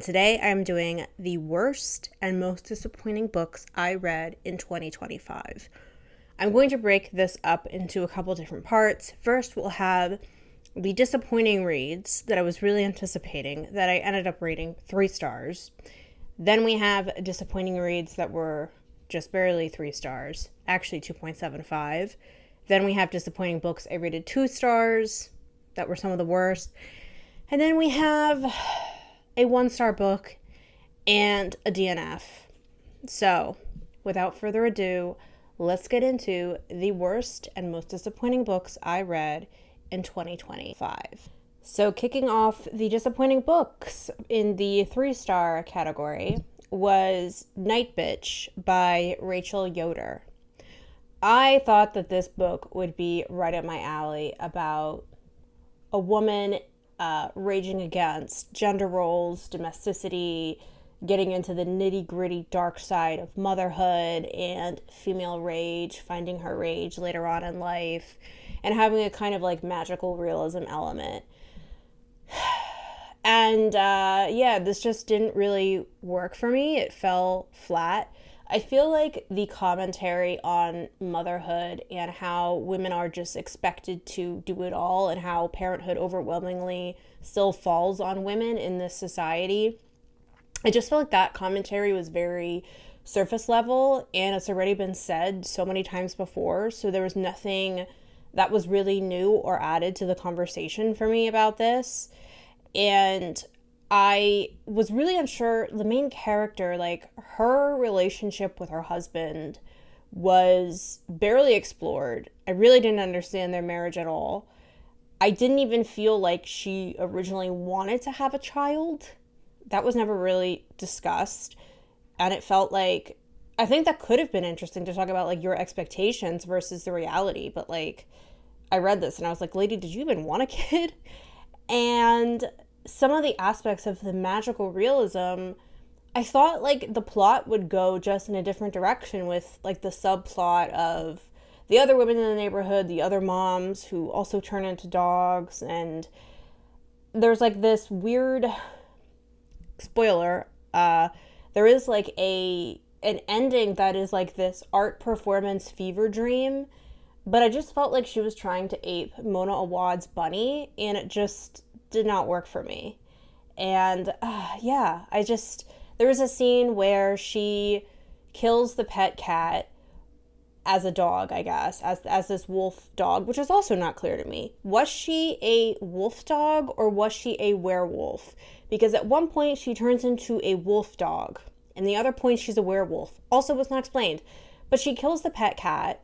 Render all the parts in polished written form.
Today I'm doing the worst and most disappointing books I read in 2025. I'm going to break this up into a couple different parts. First, we'll have the disappointing reads that I was really anticipating that I ended up rating 3 stars. Then we have disappointing reads that were just barely 3 stars, actually 2.75. Then we have disappointing books I rated 2 stars that were some of the worst. And then we have a 1-star book and a DNF. So, without further ado, let's get into the worst and most disappointing books I read in 2025. So, kicking off the disappointing books in the 3-star category was Nightbitch by Rachel Yoder. I thought that this book would be right up my alley about a woman raging against gender roles, domesticity, getting into the nitty-gritty dark side of motherhood and female rage, finding her rage later on in life, and having a kind of like magical realism element. And this just didn't really work for me. It fell flat. I feel like the commentary on motherhood and how women are just expected to do it all and how parenthood overwhelmingly still falls on women in this society, I just feel like that commentary was very surface level, and it's already been said so many times before, so there was nothing that was really new or added to the conversation for me about this. And I was really unsure. The main character, like her relationship with her husband was barely explored. I really didn't understand their marriage at all. I didn't even feel like she originally wanted to have a child. That was never really discussed. And it felt like, I think that could have been interesting to talk about like your expectations versus the reality. But like, I read this and I was like, lady, did you even want a kid? And some of the aspects of the magical realism, I thought like the plot would go just in a different direction with like the subplot of the other women in the neighborhood, the other moms who also turn into dogs, and there's like this weird spoiler. There is like an ending that is like this art performance fever dream, but I just felt like she was trying to ape Mona Awad's Bunny, and it just did not work for me. And there was a scene where she kills the pet cat as a dog, I guess, as this wolf dog, which is also not clear to me. Was she a wolf dog or was she a werewolf? Because at one point she turns into a wolf dog, and the other point she's a werewolf. Also was not explained. But she kills the pet cat,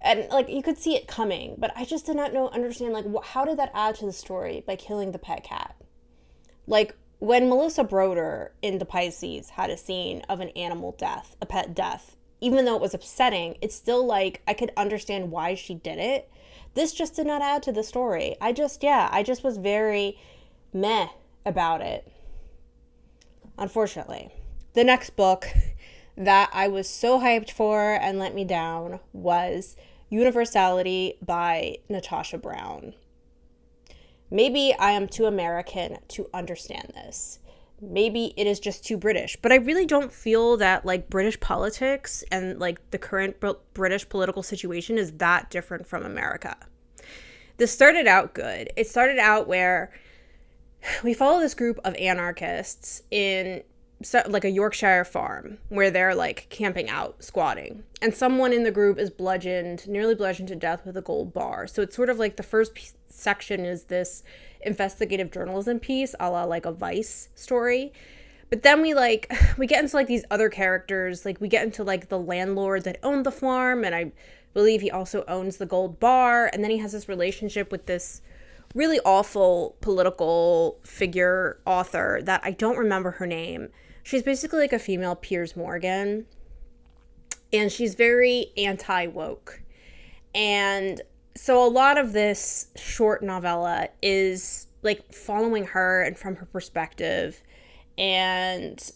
and like you could see it coming, but I just did not understand like how did that add to the story by killing the pet cat? Like when Melissa Broder in The Pisces had a scene of an animal death, a pet death, even though it was upsetting, it's still like I could understand why she did it. This just did not add to the story. I just was very meh about it, unfortunately. The next book that I was so hyped for and let me down was Universality by Natasha Brown. Maybe I am too American to understand this. Maybe it is just too British, but I really don't feel that like British politics and like the current British political situation is that different from America. This started out good. It started out where we follow this group of anarchists in like a Yorkshire farm where they're like camping out, squatting, and someone in the group is nearly bludgeoned to death with a gold bar. So it's sort of like the first section is this investigative journalism piece, a la like a Vice story. But then we get into like these other characters, like we get into like the landlord that owned the farm, and I believe he also owns the gold bar, and then he has this relationship with this really awful political figure author that I don't remember her name. She's basically like a female Piers Morgan, and she's very anti-woke. And so a lot of this short novella is like following her and from her perspective, and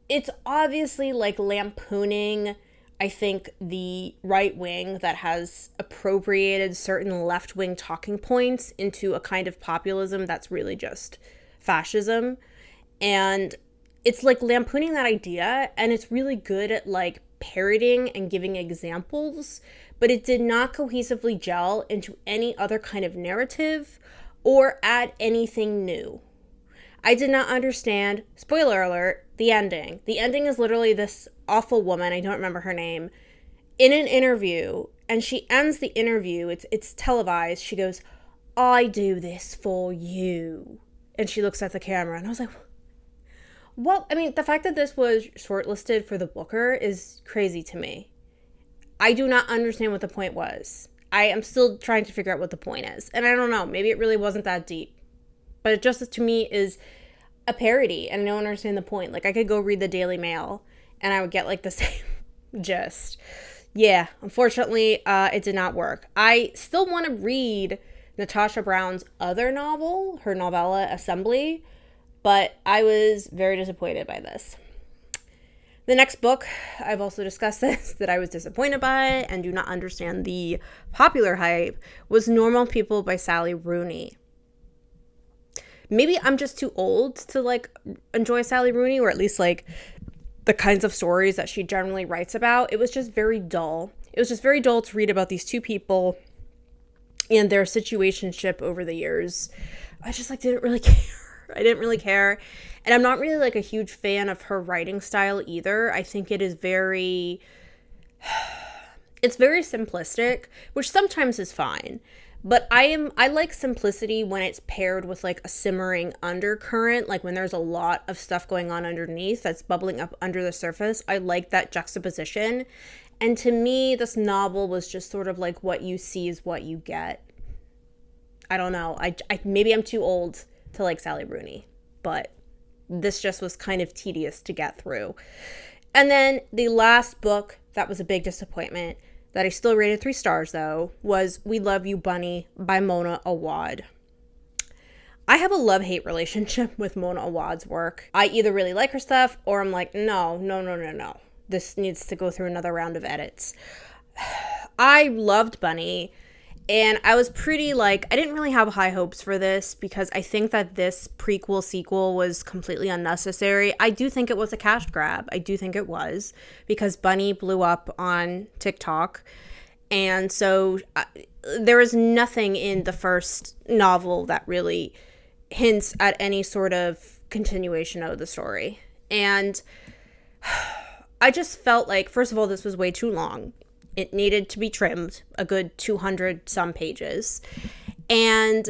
it's obviously like lampooning, I think, the right wing that has appropriated certain left-wing talking points into a kind of populism that's really just fascism. And it's like lampooning that idea, and it's really good at like parroting and giving examples, but it did not cohesively gel into any other kind of narrative or add anything new. I did not understand, spoiler alert, the ending. The ending is literally this awful woman, I don't remember her name, in an interview, and she ends the interview, it's televised, she goes, "I do this for you." And she looks at the camera, and I was like, what? I mean, the fact that this was shortlisted for the Booker is crazy to me. I do not understand what the point was. I am still trying to figure out what the point is. And I don't know, maybe it really wasn't that deep. But it just, to me, is a parody, and I don't understand the point. Like, I could go read the Daily Mail, and I would get, like, the same gist. Yeah, unfortunately, it did not work. I still want to read Natasha Brown's other novel, her novella, Assembly, but I was very disappointed by this. The next book, I've also discussed this, that I was disappointed by and do not understand the popular hype, was Normal People by Sally Rooney. Maybe I'm just too old to, like, enjoy Sally Rooney, or at least, like, the kinds of stories that she generally writes about. It was just very dull. It was just very dull to read about these two people and their situationship over the years. I just, like, didn't really care. I didn't really care. And I'm not really, like, a huge fan of her writing style either. I think it is very... it's very simplistic, which sometimes is fine. But I like simplicity when it's paired with, like, a simmering undercurrent, like when there's a lot of stuff going on underneath that's bubbling up under the surface. I like that juxtaposition. And to me, this novel was just sort of like what you see is what you get. I don't know. I maybe I'm too old to like Sally Rooney, but this just was kind of tedious to get through. And then the last book that was a big disappointment, that I still rated 3 stars though, was We Love You Bunny by Mona Awad. I have a love-hate relationship with Mona Awad's work. I either really like her stuff, or I'm like, no. This needs to go through another round of edits. I loved Bunny, and I was pretty, like, I didn't really have high hopes for this because I think that this prequel sequel was completely unnecessary. I do think it was a cash grab. I do think it was, because Bunny blew up on TikTok, and so there is nothing in the first novel that really hints at any sort of continuation of the story. And I just felt like, first of all, this was way too long. It needed to be trimmed a good 200 some pages. And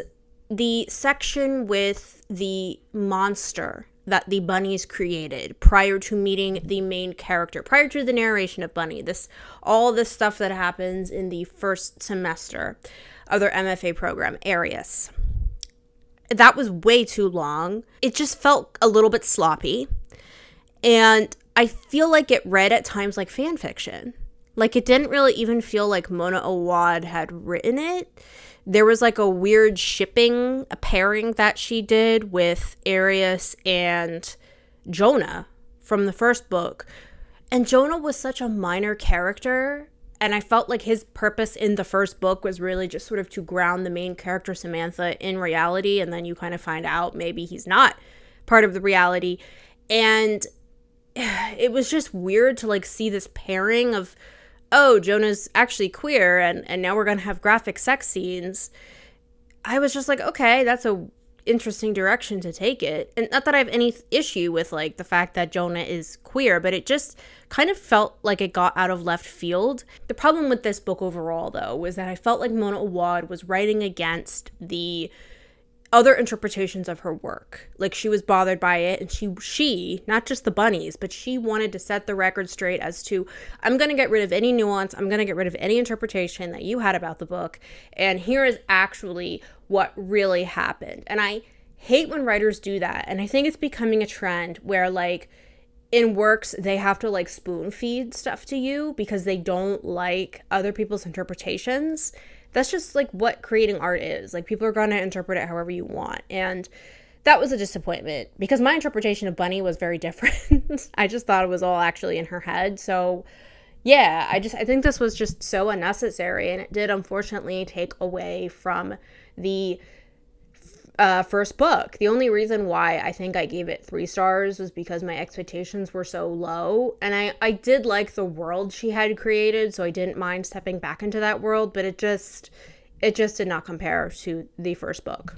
the section with the monster that the bunnies created prior to meeting the main character, prior to the narration of Bunny, all this stuff that happens in the first semester of their MFA program, Arius, that was way too long. It just felt a little bit sloppy. And I feel like it read at times like fan fiction. Like, it didn't really even feel like Mona Awad had written it. There was, like, a weird a pairing that she did with Arius and Jonah from the first book. And Jonah was such a minor character, and I felt like his purpose in the first book was really just sort of to ground the main character, Samantha, in reality, and then you kind of find out maybe he's not part of the reality. And it was just weird to, like, see this pairing of, oh, Jonah's actually queer, and now we're going to have graphic sex scenes. I was just like, okay, that's a interesting direction to take it. And not that I have any issue with, like, the fact that Jonah is queer, but it just kind of felt like it got out of left field. The problem with this book overall, though, was that I felt like Mona Awad was writing against the other interpretations of her work. Like, she was bothered by it, and she not just the bunnies, but she wanted to set the record straight as to, I'm going to get rid of any nuance, I'm going to get rid of any interpretation that you had about the book, and here is actually what really happened. And I hate when writers do that, and I think it's becoming a trend where, like, in works, they have to, like, spoon feed stuff to you because they don't like other people's interpretations. That's just, like, what creating art is. Like, people are going to interpret it however you want. And that was a disappointment because my interpretation of Bunny was very different. I just thought it was all actually in her head. So, yeah, I think this was just so unnecessary. And it did, unfortunately, take away from the first book. The only reason why I think I gave it 3 stars was because my expectations were so low. And I did like the world she had created, so I didn't mind stepping back into that world, but it just did not compare to the first book.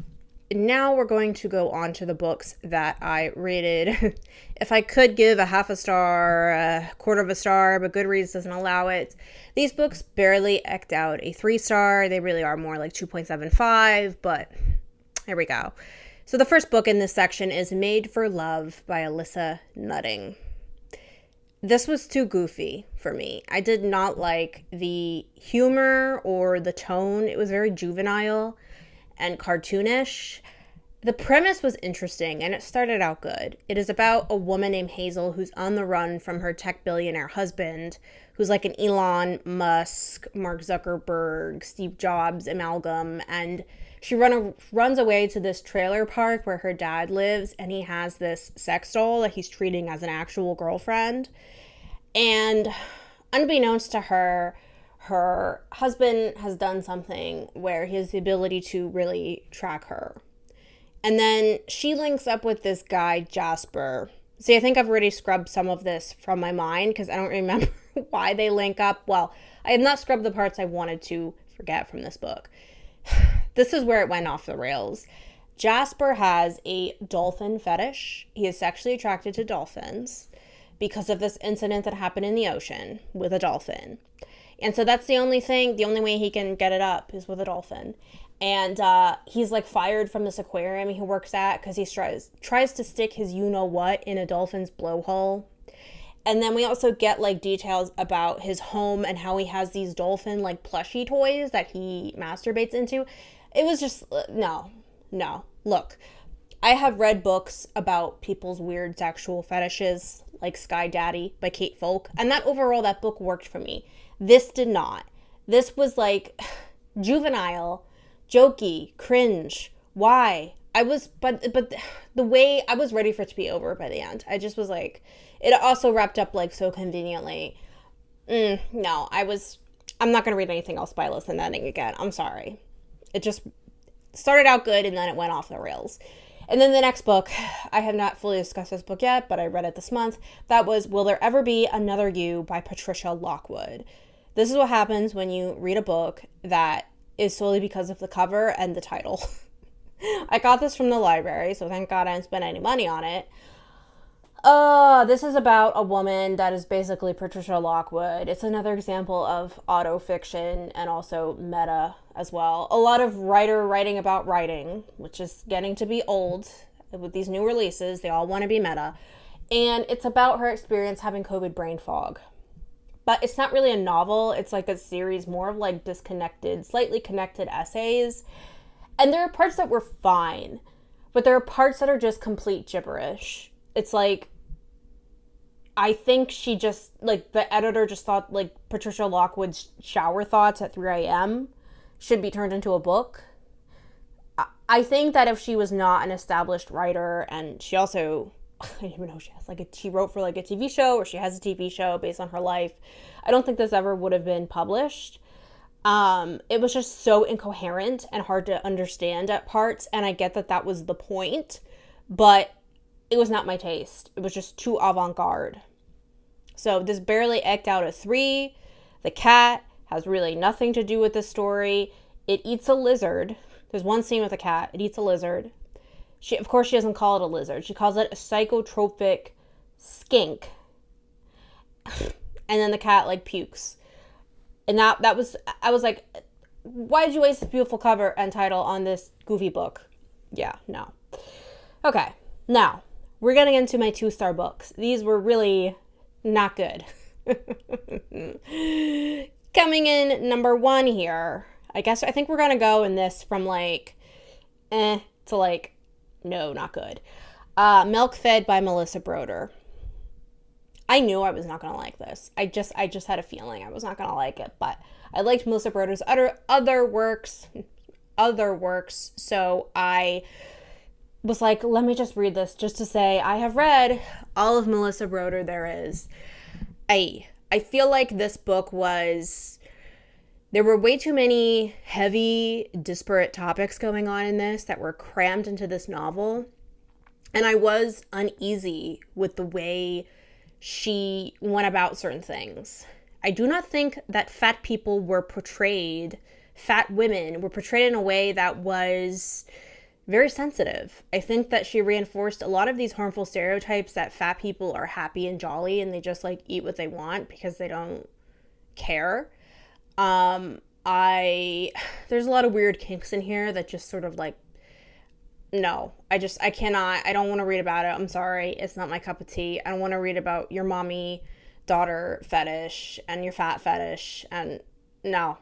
Now we're going to go on to the books that I rated. If I could give a half a star, a quarter of a star, but Goodreads doesn't allow it. These books barely eked out a 3 star. They really are more like 2.75, but here we go. So the first book in this section is Made for Love by Alissa Nutting. This was too goofy for me. I did not like the humor or the tone. It was very juvenile and cartoonish. The premise was interesting and it started out good. It is about a woman named Hazel who's on the run from her tech billionaire husband, who's like an Elon Musk, Mark Zuckerberg, Steve Jobs amalgam, and she runs away to this trailer park where her dad lives, and he has this sex doll that he's treating as an actual girlfriend. And unbeknownst to her husband has done something where he has the ability to really track her. And then she links up with this guy, Jasper. See, I think I've already scrubbed some of this from my mind because I don't remember why they link up. Well, I have not scrubbed the parts I wanted to forget from this book. This is where it went off the rails. Jasper has a dolphin fetish. He is sexually attracted to dolphins because of this incident that happened in the ocean with a dolphin. And so that's the only way he can get it up is with a dolphin. And he's like fired from this aquarium he works at because he tries to stick his you-know-what in a dolphin's blowhole. And then we also get like details about his home and how he has these dolphin like plushie toys that he masturbates into. It was just, no. Look, I have read books about people's weird sexual fetishes like Sky Daddy by Kate Folk. And that book worked for me. This did not. This was like juvenile, jokey, cringe. Why? But the way I was ready for it to be over by the end. I just was like, it also wrapped up like so conveniently. No, I'm not going to read anything else by Alissa Nutting again. I'm sorry. It just started out good and then it went off the rails. And then the next book, I have not fully discussed this book yet, but I read it this month. That was Will There Ever Be Another You by Patricia Lockwood. This is what happens when you read a book that is solely because of the cover and the title. I got this from the library, so thank God I didn't spend any money on it. This is about a woman that is basically Patricia Lockwood. It's another example of autofiction and also meta as well. A lot of writing about writing, which is getting to be old with these new releases. They all want to be meta. And it's about her experience having COVID brain fog. But it's not really a novel. It's like a series more of like disconnected, slightly connected essays. And there are parts that were fine, but there are parts that are just complete gibberish. It's like, I think she just, like, the editor just thought, like, Patricia Lockwood's shower thoughts at 3 a.m. should be turned into a book. I think that if she was not an established writer, and she also, I don't even know, she wrote for, like, a TV show, or she has a TV show based on her life, I don't think this ever would have been published. It was just so incoherent and hard to understand at parts, and I get that that was the point, but it was not my taste. It was just too avant-garde. So this barely eked out a 3. The cat has really nothing to do with the story. It eats a lizard. There's one scene with a cat. It eats a lizard. Of course, she doesn't call it a lizard. She calls it a psychotropic skink. And then the cat, like, pukes. And I was like, why did you waste this beautiful cover and title on this goofy book? Yeah, no. Okay, now, we're getting into my 2-star books. These were really not good. Coming in number 1 here. I think we're going to go in this from like, to like, no, not good. Milkfed by Melissa Broder. I knew I was not going to like this. I just had a feeling I was not going to like it, but I liked Melissa Broder's other works, so I was like, let me just read this just to say I have read all of Melissa Broder there is. I feel like this book was, There were way too many heavy, disparate topics going on in this that were crammed into this novel. And I was uneasy with the way she went about certain things. I do not think that fat women were portrayed in a way that was very sensitive. I think that she reinforced a lot of these harmful stereotypes that fat people are happy and jolly and they just like eat what they want because they don't care. There's a lot of weird kinks in here that just sort of like, no, I don't want to read about it. I'm sorry. It's not my cup of tea. I don't want to read about your mommy daughter fetish and your fat fetish, and no,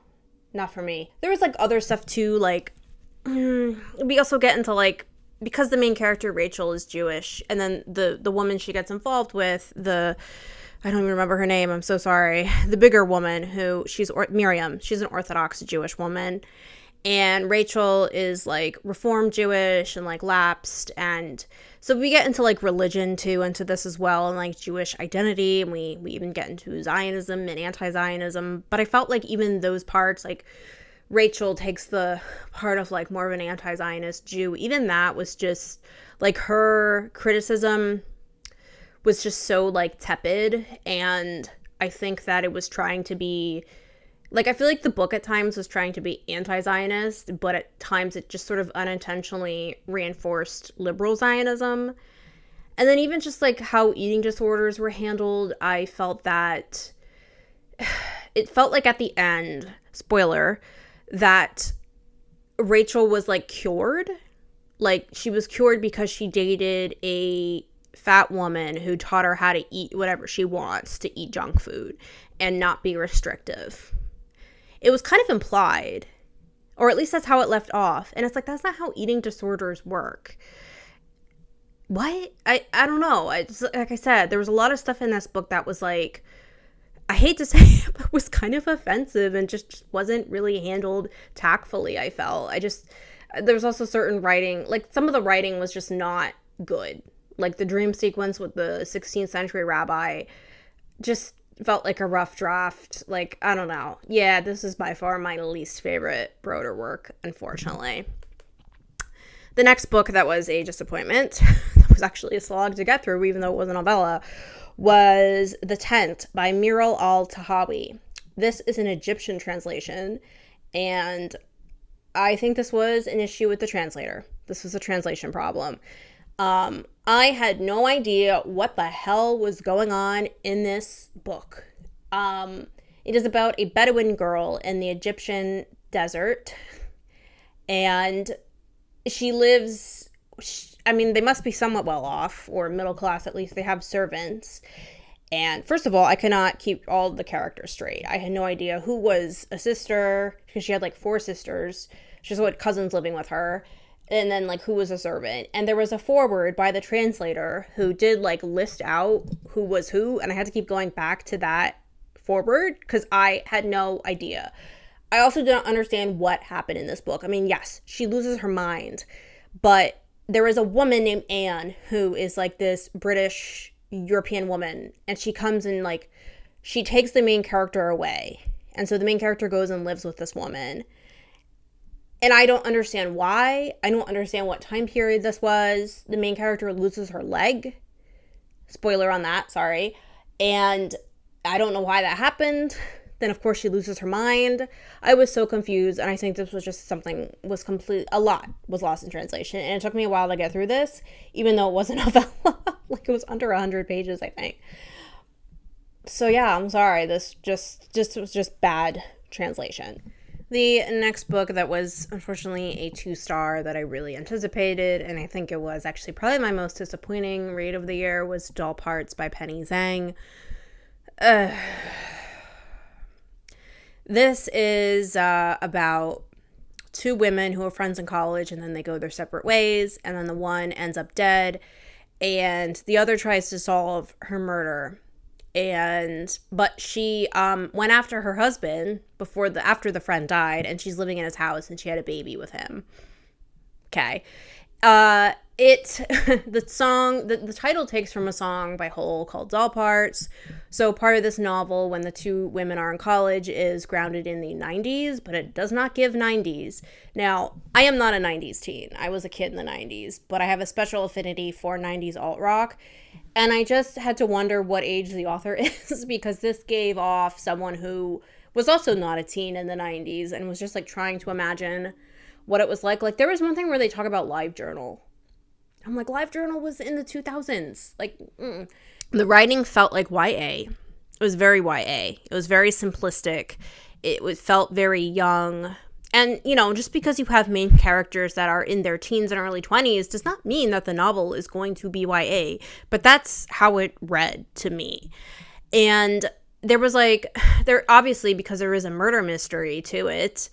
not for me. There was like other stuff too, like we also get into like, because the main character Rachel is Jewish, and then the woman she gets involved with, I don't even remember her name, I'm so sorry, the bigger woman Miriam, she's an Orthodox Jewish woman, and Rachel is like Reformed Jewish and like lapsed, and so we get into like religion too into this as well, and like Jewish identity, and we even get into Zionism and anti-Zionism, but I felt like even those parts, like Rachel takes the part of like more of an anti-Zionist Jew, even that was just like her criticism was just so like tepid, and I think that it was trying to be like, I feel like the book at times was trying to be anti-Zionist, but at times it just sort of unintentionally reinforced liberal Zionism. And then even just like how eating disorders were handled, I felt that it felt like at the end, spoiler, that Rachel was like cured. Like she was cured because she dated a fat woman who taught her how to eat whatever she wants, to eat junk food and not be restrictive. It was kind of implied, or at least that's how it left off. And it's like, that's not how eating disorders work. What? I don't know. Like I said, there was a lot of stuff in this book that was like, I hate to say it, but was kind of offensive and just wasn't really handled tactfully, I felt. There was also certain writing, like some of the writing was just not good. Like the dream sequence with the 16th century rabbi just felt like a rough draft. Like, I don't know. Yeah, this is by far my least favorite Broder work, unfortunately. The next book that was a disappointment, that was actually a slog to get through, even though it was a novella, was The Tent by Miral al-Tahawi. This is an Egyptian translation, and I think this was an issue with the translator. This was a translation problem. I had no idea what the hell was going on in this book. It is about a Bedouin girl in the Egyptian desert, and she lives, they must be somewhat well off, or middle class at least. They have servants. And first of all, I cannot keep all the characters straight. I had no idea who was a sister, because she had like 4 sisters. She just had cousins living with her. And then like who was a servant. And there was a foreword by the translator who did like list out who was who. And I had to keep going back to that foreword because I had no idea. I also don't understand what happened in this book. I mean, yes, she loses her mind. But there is a woman named Anne who is like this British European woman. And she comes and like, she takes the main character away. And so the main character goes and lives with this woman. And I don't understand why. I don't understand what time period this was. The main character loses her leg. Spoiler on that, sorry. And I don't know why that happened. Then, of course, she loses her mind. I was so confused, and I think this was just a lot was lost in translation. And it took me a while to get through this, even though it wasn't a novella. Like, it was under 100 pages, I think. So, yeah, I'm sorry. This was just bad translation. The next book that was unfortunately a 2-star that I really anticipated, and I think it was actually probably my most disappointing read of the year, was Doll Parts by Penny Zhang. This is about 2 women who are friends in college, and then they go their separate ways, and then the one ends up dead, and the other tries to solve her murder. But she went after her husband after the friend died, and she's living in his house, and she had a baby with him. Okay. The title takes from a song by Hole called Doll Parts. So part of this novel, when the two women are in college, is grounded in the 90s, but it does not give 90s. Now, I am not a 90s teen. I was a kid in the 90s, but I have a special affinity for 90s alt rock. And I just had to wonder what age the author is, because this gave off someone who was also not a teen in the 90s and was just like trying to imagine what it was like. Like, there was one thing where they talk about LiveJournal. I'm like, LiveJournal was in the 2000s. Like, The writing felt like YA. It was very YA. It was very simplistic. It felt very young. And, just because you have main characters that are in their teens and early 20s does not mean that the novel is going to be YA. But that's how it read to me. And obviously, because there is a murder mystery to it,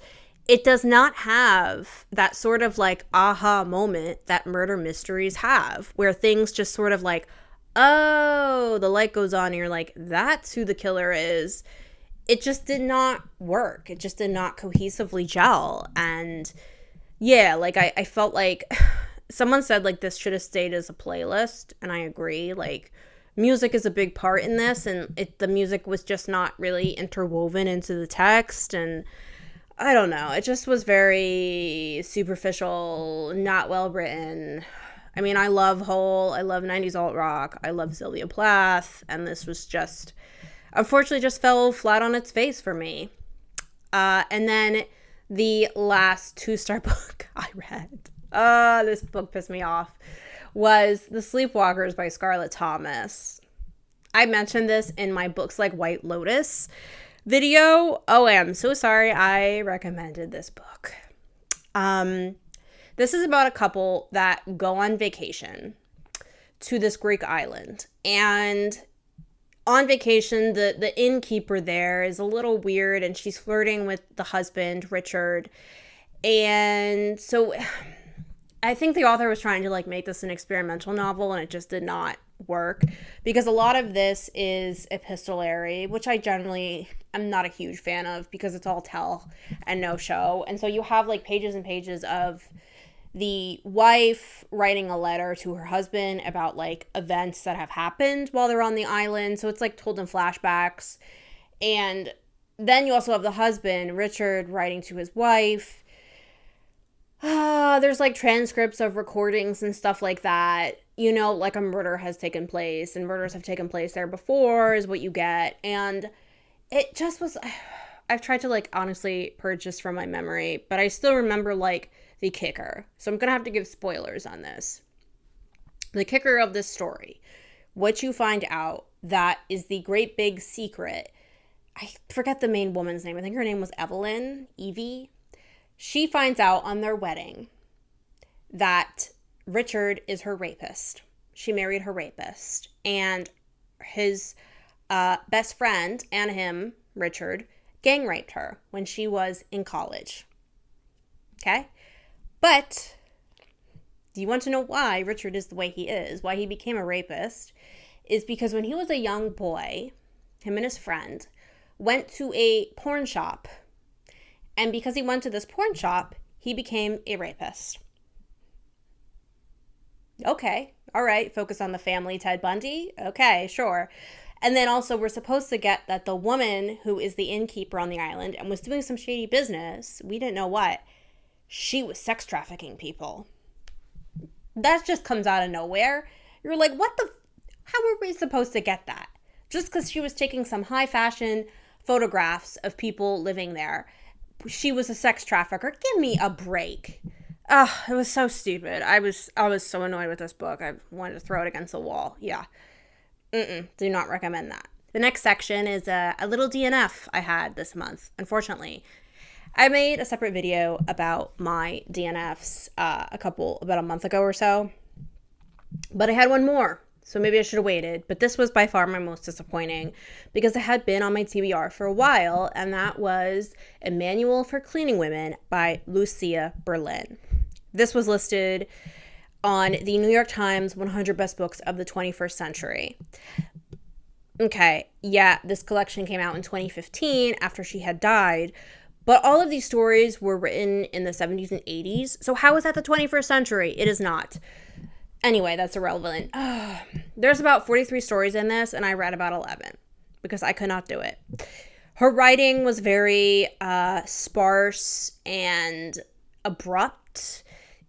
it does not have that sort of like aha moment that murder mysteries have, where things just sort of like, oh, the light goes on and you're like, that's who the killer is. It just did not work. It just did not cohesively gel. And yeah, like I felt like someone said like this should have stayed as a playlist, and I agree. Like, music is a big part in this, and the music was just not really interwoven into the text, and I don't know. It just was very superficial, not well written. I mean, I love Hole. I love 90s alt rock. I love Sylvia Plath. And this was just, unfortunately, just fell flat on its face for me. And then the last 2-star book I read, this book pissed me off, was The Sleepwalkers by Scarlett Thomas. I mentioned this in my Books Like White Lotus video. Oh, I'm so sorry I recommended this book. This is about a couple that go on vacation to this Greek island. And on vacation, the innkeeper there is a little weird, and she's flirting with the husband, Richard. And so I think the author was trying to like make this an experimental novel, and it just did not work, because a lot of this is epistolary, which I generally am not a huge fan of, because it's all tell and no show. And so you have like pages and pages of the wife writing a letter to her husband about like events that have happened while they're on the island. So it's like told in flashbacks. And then you also have the husband, Richard, writing to his wife. There's like transcripts of recordings and stuff like that. Like a murder has taken place, and murders have taken place there before is what you get. And it just was, I've tried to like honestly purge this from my memory, but I still remember like the kicker. So I'm going to have to give spoilers on this. The kicker of this story, what you find out that is the great big secret. I forget the main woman's name. I think her name was Evie. She finds out on their wedding that Richard is her rapist. She married her rapist. And his best friend and him, Richard, gang raped her when she was in college. Okay? But do you want to know why Richard is the way he is, why he became a rapist? Is because when he was a young boy, him and his friend went to a porn shop. And because he went to this porn shop, he became a rapist. Okay, all right, focus on the family, Ted Bundy. Okay, sure. And then also we're supposed to get that the woman who is the innkeeper on the island and was doing some shady business, we didn't know what, she was sex trafficking people. That just comes out of nowhere. You're like, how are we supposed to get that? Just because she was taking some high fashion photographs of people living there, she was a sex trafficker. Give me a break. It was so stupid. I was so annoyed with this book. I wanted to throw it against the wall. Yeah. Do not recommend that. The next section is a little DNF I had this month, unfortunately. I made a separate video about my DNFs about a month ago or so. But I had one more, so maybe I should have waited. But this was by far my most disappointing, because it had been on my TBR for a while, and that was A Manual for Cleaning Women by Lucia Berlin. This was listed on the New York Times 100 Best Books of the 21st Century. Okay, yeah, this collection came out in 2015 after she had died, But all of these stories were written in the 70s and 80s. So how is that the 21st century? It is not. Anyway, that's irrelevant. There's about 43 stories in this, and I read about 11 because I could not do it. Her writing was very sparse and abrupt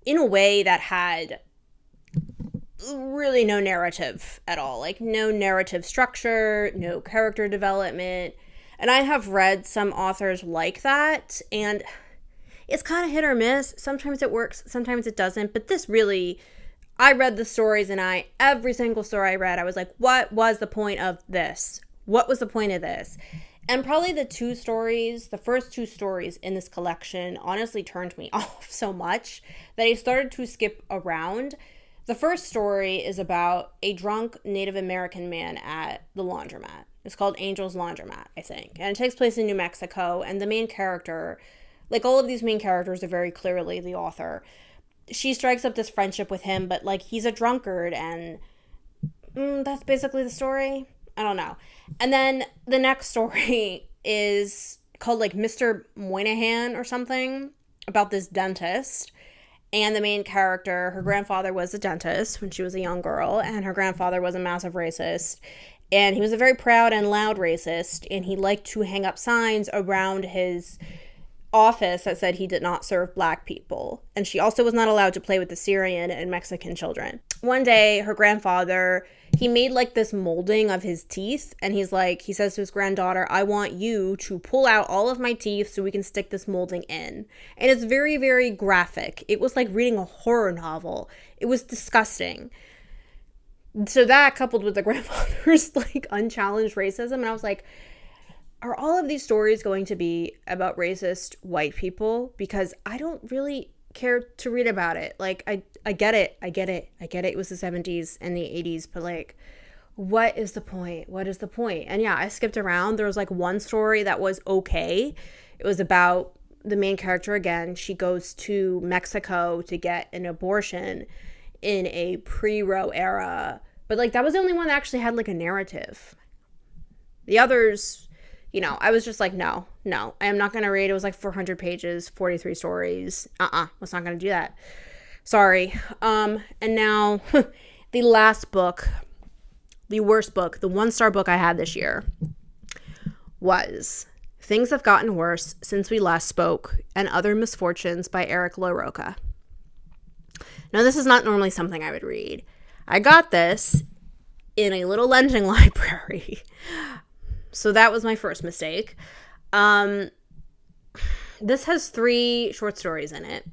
in a way that had really no narrative at all. Like, no narrative structure, no character development. And I have read some authors like that, and it's kind of hit or miss. Sometimes it works, sometimes it doesn't. But this really, I read the stories, and every single story I read, I was like, what was the point of this? What was the point of this? And probably the first two stories in this collection honestly turned me off so much that I started to skip around. The first story is about a drunk Native American man at the laundromat. It's called Angel's Laundromat, I think. And it takes place in New Mexico. And the main character, like all of these main characters are very clearly the author. She strikes up this friendship with him, but like he's a drunkard, and that's basically the story. I don't know. And then the next story is called like Mr. Moynihan or something, about this dentist. And the main character, her grandfather was a dentist when she was a young girl, and her grandfather was a massive racist. And he was a very proud and loud racist, and he liked to hang up signs around his office that said he did not serve black people. And she also was not allowed to play with the Syrian and Mexican children. One day, her grandfather, he made like this molding of his teeth, and he says to his granddaughter, I want you to pull out all of my teeth so we can stick this molding in. And it's very, very graphic. It was like reading a horror novel. It was disgusting. So that, coupled with the grandfather's like unchallenged racism, and I was like, are all of these stories going to be about racist white people? Because I don't really care to read about it. Like, I get it. It was the 70s and the 80s, but like, what is the point? And yeah, I skipped around. There was like one story that was okay. It was about the main character again. She goes to Mexico to get an abortion in a pre-Roe era. But like, that was the only one that actually had like a narrative. The others, I was just like, no, I am not going to read. It was like 400 pages, 43 stories. Was not going to do that. Sorry. And now the last book, the worst book, the 1-star book I had this year was Things Have Gotten Worse Since We Last Spoke and Other Misfortunes by LaRocca. Now, this is not normally something I would read. I got this in a little lending library. So that was my first mistake. This has 3 short stories in it.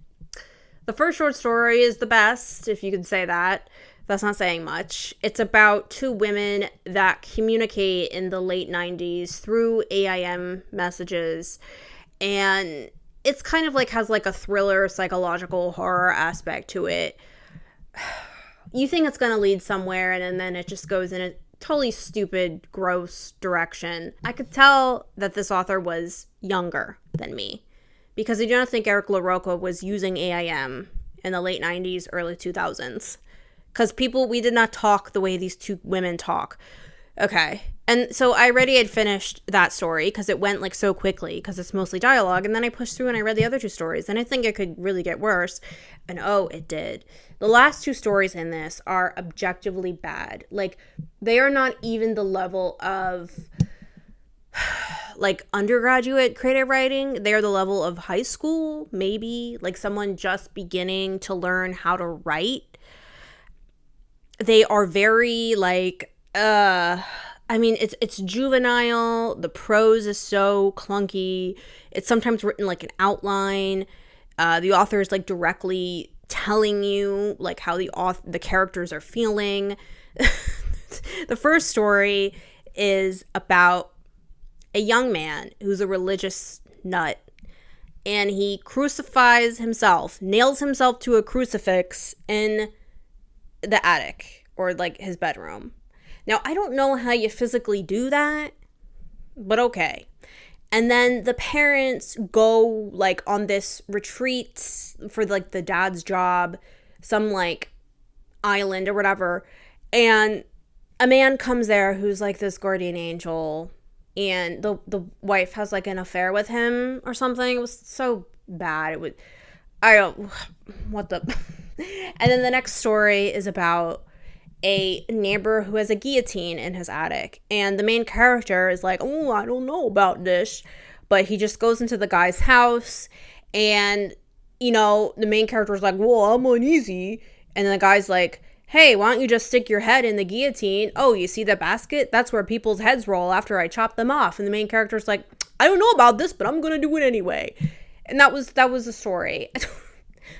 The first short story is the best, if you could say that. That's not saying much. It's about 2 women that communicate in the late 90s through AIM messages. And it's kind of like has like a thriller, psychological horror aspect to it. You think it's going to lead somewhere, and then it just goes in a totally stupid, gross direction. I could tell that this author was younger than me, because I do not think LaRocca was using AIM in the late 90s, early 2000s. Because we did not talk the way these 2 women talk. Okay. And so I already had finished that story because it went like so quickly because it's mostly dialogue. And then I pushed through and I read the other 2 stories. And I think it could really get worse. And oh, it did. The last 2 stories in this are objectively bad. Like, they are not even the level of like undergraduate creative writing. They are the level of high school, maybe. Like someone just beginning to learn how to write. They are very like, it's juvenile. The prose is so clunky. It's sometimes written like an outline. The author is like directly telling you like how the characters are feeling. The first story is about a young man who's a religious nut, and he crucifies himself, nails himself to a crucifix in the attic or like his bedroom. Now, I don't know how you physically do that, but okay. And then the parents go like on this retreat for like the dad's job, some like island or whatever. And a man comes there who's like this guardian angel, and the wife has like an affair with him or something. It was so bad. It was, I don't, what the, and then the next story is about a neighbor who has a guillotine in his attic, and the main character is like, oh, I don't know about this, but he just goes into the guy's house, and you know, the main character is like, well, I'm uneasy, and then the guy's like, hey, why don't you just stick your head in the guillotine? Oh, you see the basket? That's where people's heads roll after I chop them off. And the main character's like, I don't know about this, but I'm gonna do it anyway. And that was the story.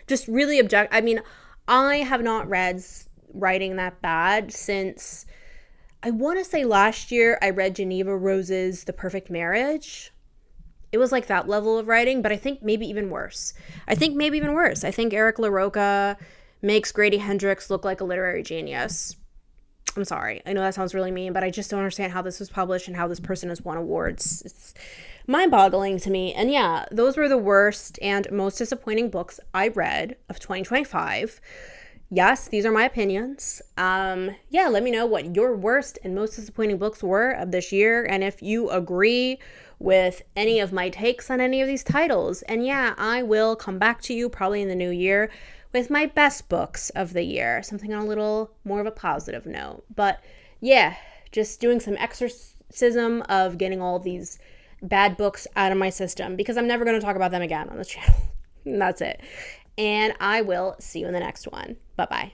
Just really I mean, I have not read writing that bad since, I want to say last year I read Geneva Rose's The Perfect Marriage. It was like that level of writing, but I think maybe even worse. I think Eric LaRocca makes Grady Hendrix look like a literary genius. I'm sorry. I know that sounds really mean, but I just don't understand how this was published and how this person has won awards. It's mind-boggling to me. And yeah, those were the worst and most disappointing books I read of 2025. Yes, these are my opinions. Yeah, let me know what your worst and most disappointing books were of this year, and if you agree with any of my takes on any of these titles. And yeah, I will come back to you probably in the new year with my best books of the year, something on a little more of a positive note. But yeah, just doing some exorcism of getting all these bad books out of my system, because I'm never going to talk about them again on this channel. And that's it. And I will see you in the next one. Bye-bye.